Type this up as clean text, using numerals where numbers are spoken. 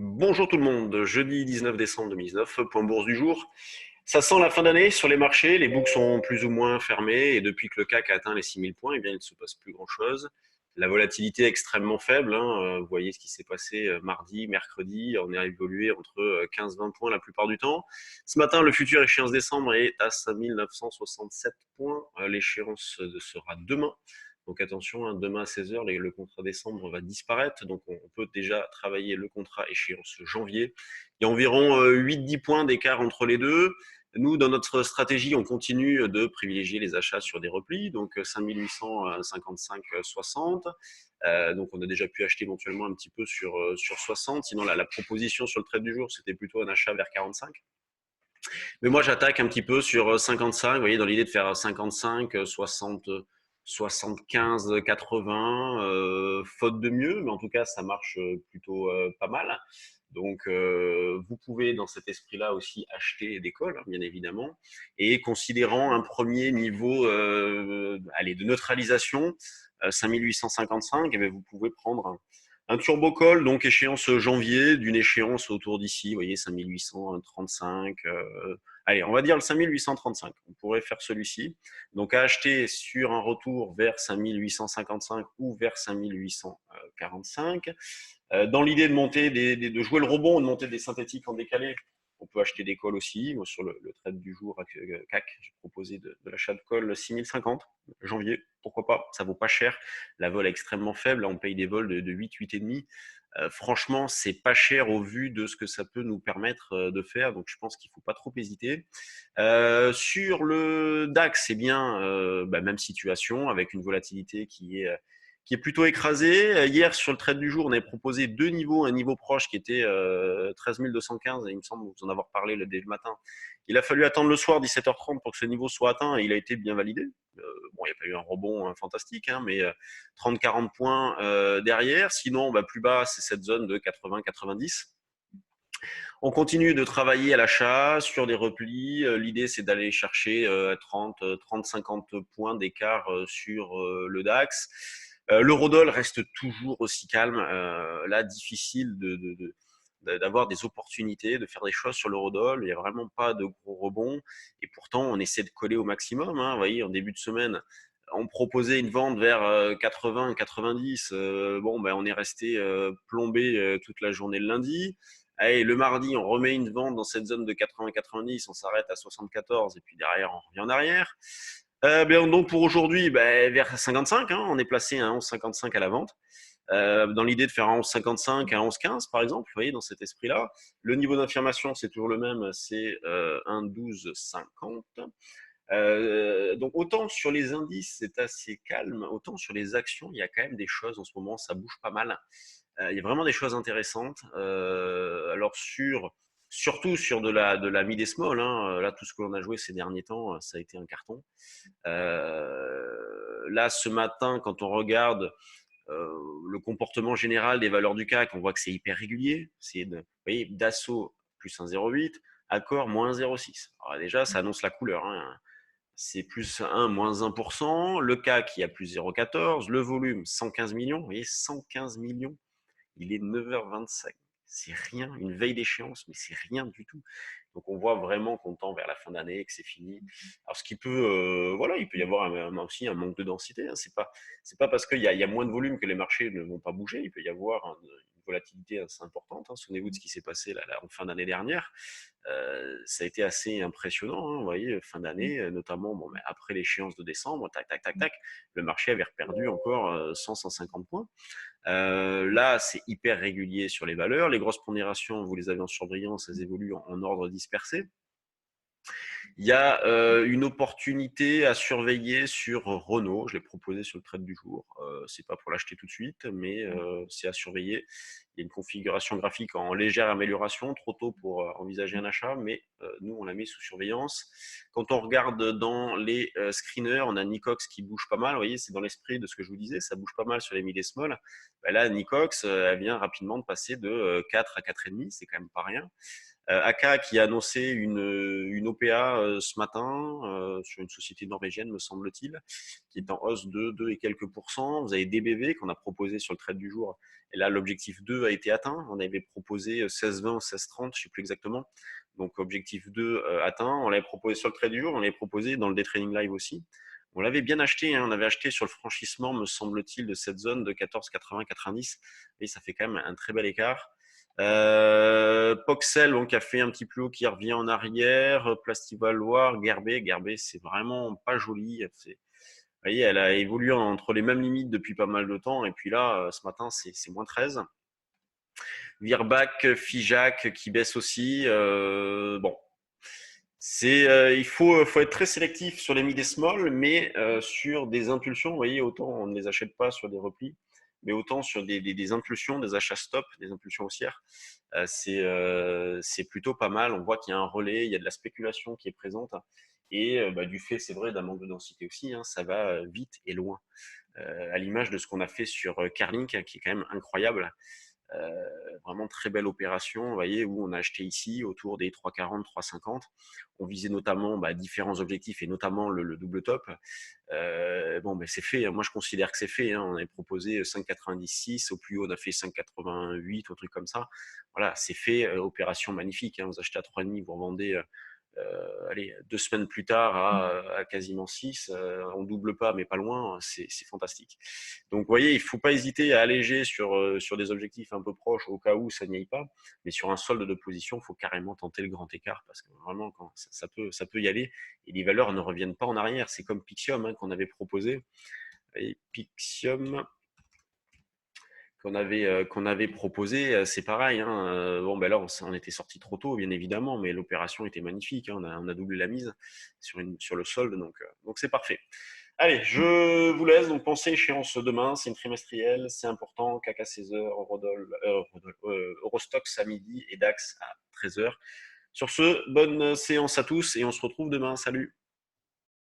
Bonjour tout le monde, jeudi 19 décembre 2019, point bourse du jour. Ça sent la fin d'année sur les marchés, les boucles sont plus ou moins fermées et depuis que le CAC a atteint les 6000 points, eh bien, il ne se passe plus grand-chose. La volatilité est extrêmement faible, hein. Vous voyez ce qui s'est passé mardi, mercredi, on a évolué entre 15-20 points la plupart du temps. Ce matin, le futur échéance décembre est à 5967 points, l'échéance sera demain. Donc attention, hein, demain à 16h, le contrat décembre va disparaître. Donc on peut déjà travailler le contrat échéance janvier. Il y a environ 8-10 points d'écart entre les deux. Nous, dans notre stratégie, on continue de privilégier les achats sur des replis, donc 5855,60. Donc on a déjà pu acheter éventuellement un petit peu sur 60. Sinon, la proposition sur le trade du jour, c'était plutôt un achat vers 45. Mais moi, j'attaque un petit peu sur 55, vous voyez, dans l'idée de faire 55, 60, 75, 80, faute de mieux, mais en tout cas, ça marche plutôt pas mal. Donc, vous pouvez, dans cet esprit-là, aussi acheter des calls, hein, bien évidemment, et considérant un premier niveau de neutralisation, 5855, eh bien, vous pouvez prendre un turbo call, donc échéance janvier, d'une échéance autour d'ici, vous voyez, 5835. Allez, on va dire le 5835. On pourrait faire celui-ci. Donc à acheter sur un retour vers 5855 ou vers 5845. Dans l'idée de monter, de jouer le rebond, de monter des synthétiques en décalé, on peut acheter des calls aussi. Moi, sur le trade du jour CAC, j'ai proposé de l'achat de call 6050 janvier. Pourquoi pas? Ça vaut pas cher. La vol est extrêmement faible. Là, on paye des vols de 8, 8,5. Franchement, c'est pas cher au vu de ce que ça peut nous permettre de faire. Donc, je pense qu'il faut pas trop hésiter. Sur le DAX, c'est bien, même situation avec une volatilité qui est plutôt écrasée. Hier, sur le trade du jour, on avait proposé deux niveaux, un niveau proche qui était 13 215, et il me semble vous en avoir parlé dès le matin. Il a fallu attendre le soir 17h30 pour que ce niveau soit atteint et il a été bien validé. Bon, il n'y a pas eu un rebond fantastique, hein, mais 30-40 points derrière. Sinon, plus bas, c'est cette zone de 80-90. On continue de travailler à l'achat sur des replis. L'idée, c'est d'aller chercher 30-50 points d'écart sur le DAX. L'eurodoll reste toujours aussi calme. Là, difficile d'avoir des opportunités, de faire des choses sur l'eurodoll. Il n'y a vraiment pas de gros rebonds. Et pourtant, on essaie de coller au maximum, hein. Vous voyez, en début de semaine, on proposait une vente vers 80, 90. On est resté plombé toute la journée le lundi. Allez, le mardi, on remet une vente dans cette zone de 80-90, on s'arrête à 74 et puis derrière, on revient en arrière. Donc pour aujourd'hui, vers 55, hein, on est placé à 11,55 à la vente. Dans l'idée de faire un 11,55 à 11,15 par exemple, vous voyez, dans cet esprit-là. Le niveau d'information, c'est toujours le même, c'est 1,1250. Donc autant sur les indices, c'est assez calme, autant sur les actions, il y a quand même des choses en ce moment, ça bouge pas mal. Il y a vraiment des choses intéressantes. Alors surtout sur de la mid et small, hein, là tout ce que l'on a joué ces derniers temps, ça a été un carton. Là ce matin, quand on regarde le comportement général des valeurs du CAC, on voit que c'est hyper régulier. Vous voyez, Dassault plus 1,08, Accor moins 1,06. Alors déjà, ça annonce la couleur, hein. C'est plus 1, moins 1%. Le CAC, il y a plus 0,14. Le volume, 115 millions. Vous voyez, 115 millions. Il est 9h25. C'est rien, une veille d'échéance, mais c'est rien du tout. Donc on voit vraiment qu'on tend vers la fin d'année, que c'est fini. Alors ce qui peut, il peut y avoir aussi un manque de densité, hein. C'est pas parce qu'il y a moins de volume que les marchés ne vont pas bouger. Il peut y avoir une volatilité assez importante, hein. Souvenez-vous de ce qui s'est passé là, en fin d'année dernière. Ça a été assez impressionnant, hein, vous voyez, fin d'année, notamment après l'échéance de décembre, tac, tac, tac, tac, le marché avait perdu encore 100-150 points. Là, c'est hyper régulier sur les valeurs. Les grosses pondérations, vous les avez en surbrillance, elles évoluent en ordre dispersé. Il y a une opportunité à surveiller sur Renault. Je l'ai proposé sur le trade du jour. C'est pas pour l'acheter tout de suite, mais c'est à surveiller. Il y a une configuration graphique en légère amélioration, trop tôt pour envisager un achat, mais nous, on l'a mis sous surveillance. Quand on regarde dans les screeners, on a Nicox qui bouge pas mal. Vous voyez, c'est dans l'esprit de ce que je vous disais, ça bouge pas mal sur les mid et small. Là, Nicox, elle vient rapidement de passer de 4 à 4,5, c'est quand même pas rien. AK qui a annoncé une OPA ce matin sur une société norvégienne, me semble-t-il, qui est en hausse de 2 et quelques pourcents. Vous avez DBV qu'on a proposé sur le trade du jour. Et là, l'objectif 2 a été atteint. On avait proposé 16,20 ou 16,30, je ne sais plus exactement. Donc, objectif 2 atteint. On l'avait proposé sur le trade du jour, on l'avait proposé dans le day trading live aussi. On l'avait bien acheté, hein. On avait acheté sur le franchissement, me semble-t-il, de cette zone de 14,80-90. Et ça fait quand même un très bel écart. Poxel, qui a fait un petit plus haut, qui revient en arrière. Plastivaloir, Gerbet, c'est vraiment pas joli. Vous voyez, elle a évolué entre les mêmes limites depuis pas mal de temps. Et puis là, ce matin, c'est moins 13. Virbac, Figeac qui baisse aussi. Bon, il faut être très sélectif sur les mid et small, mais sur des impulsions, vous voyez, autant on ne les achète pas sur des replis, mais autant sur des impulsions, des achats stop, des impulsions haussières, c'est plutôt pas mal. On voit qu'il y a un relais, il y a de la spéculation qui est présente, et du fait, c'est vrai, d'un manque de densité aussi, hein, ça va vite et loin. À l'image de ce qu'on a fait sur Carlink, hein, qui est quand même incroyable. Vraiment très belle opération, vous voyez, où on a acheté ici autour des 3,40, 3,50. On visait notamment différents objectifs et notamment le double top. C'est fait. Moi, je considère que c'est fait, hein. On avait proposé 5,96. Au plus haut, on a fait 5,88 ou un truc comme ça. Voilà, c'est fait. Opération magnifique, hein. Vous achetez à 3,5, vous revendez allez, 2 semaines plus tard à quasiment 6, on double pas, mais pas loin, c'est fantastique. Donc, vous voyez, il ne faut pas hésiter à alléger sur des objectifs un peu proches au cas où ça n'y aille pas, mais sur un solde de position, il faut carrément tenter le grand écart parce que vraiment, quand ça peut y aller et les valeurs ne reviennent pas en arrière. C'est comme Pixium, hein, qu'on avait proposé. Et Pixium, qu'on avait proposé, c'est pareil, hein. Là, on était sorti trop tôt, bien évidemment, mais l'opération était magnifique, hein. On a doublé la mise sur le solde, donc c'est parfait. Allez, je vous laisse donc penser échéance demain. C'est une trimestrielle, c'est important. CAC à 16h, Eurostox à midi et DAX à 13h. Sur ce, bonne séance à tous et on se retrouve demain. Salut!